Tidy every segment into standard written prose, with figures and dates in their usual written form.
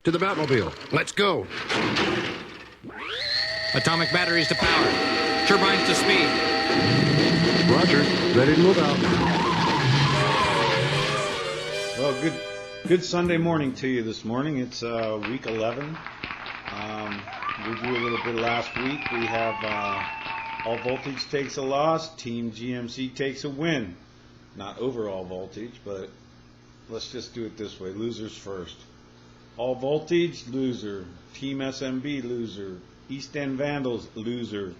To the Batmobile. Let's go. Atomic batteries to power. Turbines to speed. Roger. Ready to move out. Well, good Sunday morning to you this morning. It's week 11. Review a little bit last week. We have all voltage takes a loss. Team GMC takes a win. Not overall voltage, but let's just do it this way. Losers first. All voltage, loser. Team SMB, loser. East End Vandals, loser.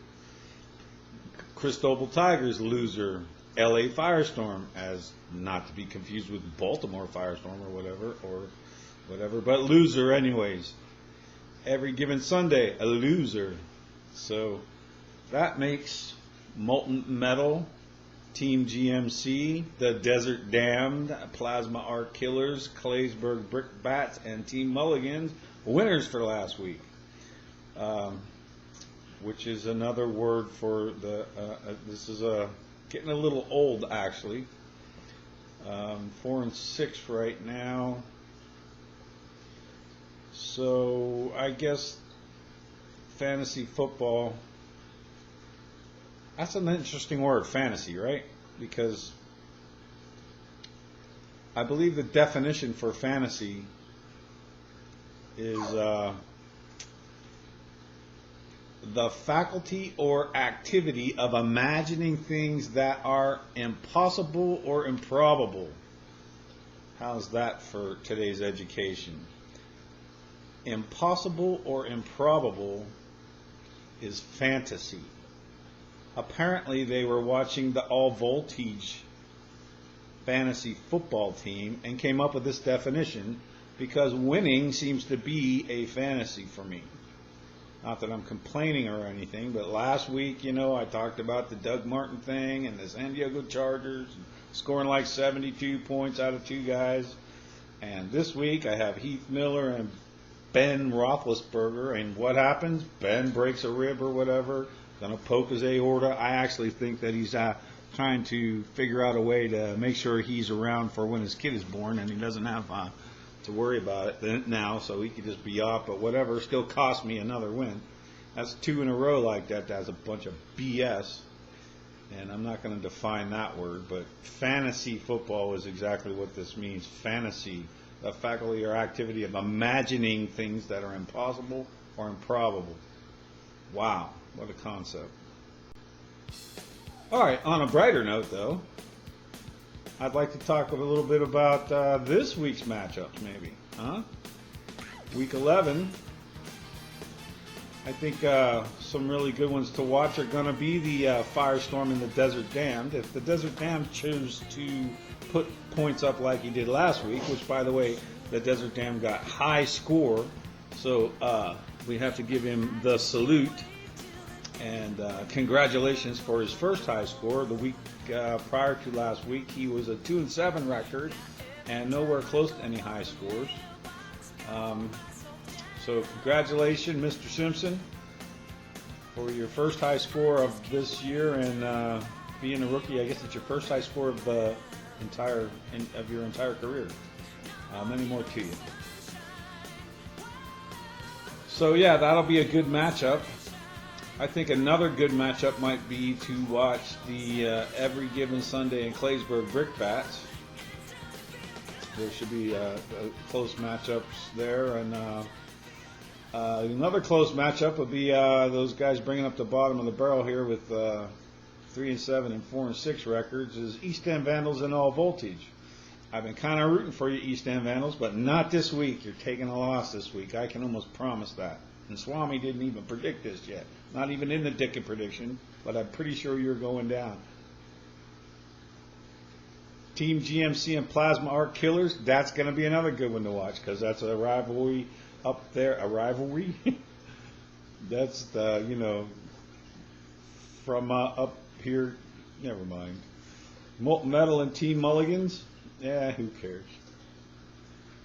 Cristobal Tigers, loser. LA Firestorm, as not to be confused with Baltimore Firestorm or whatever, but loser anyways. Every given Sunday, a loser. So that makes Molten Metal, Team GMC, the Desert Damned, Plasma Arc Killers, Claysburg Brick Bats, and Team Mulligans winners for last week. Which is another word for the, this is getting a little old actually. 4 and 6 right now. So I guess fantasy football, that's an interesting word, fantasy, right? Because I believe the definition for fantasy is the faculty or activity of imagining things that are impossible or improbable. How's that for today's education? Impossible or improbable is fantasy. Apparently they were watching the all voltage fantasy football team and came up with this definition because winning seems to be a fantasy for me. Not that I'm complaining or anything, but last week, you know, I talked about the Doug Martin thing and the San Diego Chargers scoring like 72 points out of 2 guys. And this week I have Heath Miller and Ben Roethlisberger, and what happens? Ben breaks a rib or whatever, gonna poke his aorta. I actually think that he's trying to figure out a way to make sure he's around for when his kid is born, and he doesn't have to worry about it now, so he could just be off. But whatever, still cost me another win. That's 2 in a row like that. That's a bunch of BS, and I'm not going to define that word. But fantasy football is exactly what this means. Fantasy. The faculty or activity of imagining things that are impossible or improbable. Wow, what a concept. All right, on a brighter note, though, I'd like to talk a little bit about this week's matchups, maybe. Week 11. I think some really good ones to watch are going to be the Firestorm and the Desert Damned. If the Desert Damned choose to put points up like he did last week, which, by the way, the Desert Damned got high score, so we have to give him the salute. And congratulations for his first high score. The week prior to last week, he was a 2-7 record and nowhere close to any high scores. So congratulations, Mr. Simpson, for your first high score of this year and being a rookie. I guess it's your first high score of the your entire career. Many more to you. So yeah, that'll be a good matchup. I think another good matchup might be to watch the Every Given Sunday in Claysburg Brick Bats. There should be close matchups there, and another close matchup would be those guys bringing up the bottom of the barrel here with 3-7 and 4 and 6 records is East End Vandals and All Voltage. I've been kind of rooting for you, East End Vandals, but not this week. You're taking a loss this week. I can almost promise that. And Swami didn't even predict this yet. Not even in the Dickens prediction, but I'm pretty sure you're going down. Team GMC and Plasma Arc Killers, that's going to be another good one to watch because that's a rivalry up there. A rivalry? That's the, you know, from up here. Never mind. Molten Metal and Team Mulligans, yeah, who cares?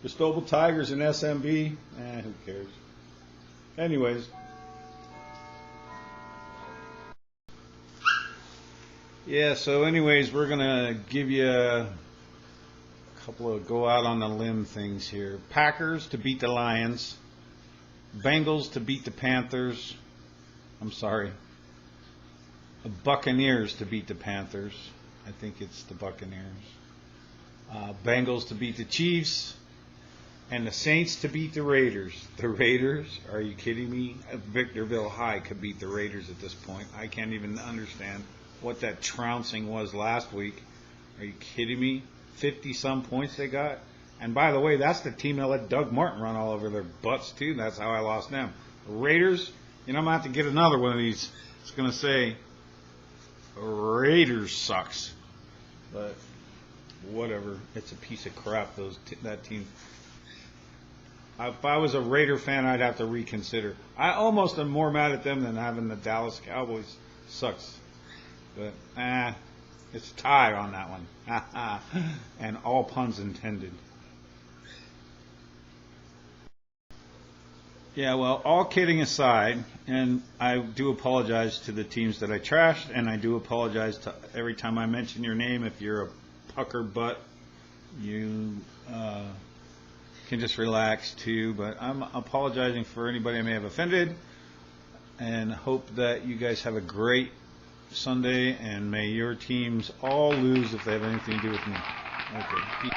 Cristobal Tigers and SMB, who cares? Anyways, yeah, so anyways, we're going to give you a couple of go out on the limb things here. Packers to beat the Lions. Bengals to beat the Panthers. I'm sorry. The Buccaneers to beat the Panthers. I think it's the Buccaneers. Bengals to beat the Chiefs. And the Saints to beat the Raiders. The Raiders? Are you kidding me? Victorville High could beat the Raiders at this point. I can't even understand what that trouncing was last week. Are you kidding me? 50-some points they got. And by the way, that's the team that let Doug Martin run all over their butts, too. That's how I lost them. The Raiders, I'm going to have to get another one of these. It's going to say, Raiders sucks. But whatever. It's a piece of crap, that team. If I was a Raider fan, I'd have to reconsider. I almost am more mad at them than having the Dallas Cowboys. Sucks. But, it's a tie on that one. And all puns intended. Yeah, well, all kidding aside, and I do apologize to the teams that I trashed, and I do apologize to every time I mention your name. If you're a pucker butt, you can just relax too. But I'm apologizing for anybody I may have offended, and hope that you guys have a great Sunday, and may your teams all lose if they have anything to do with me. Okay.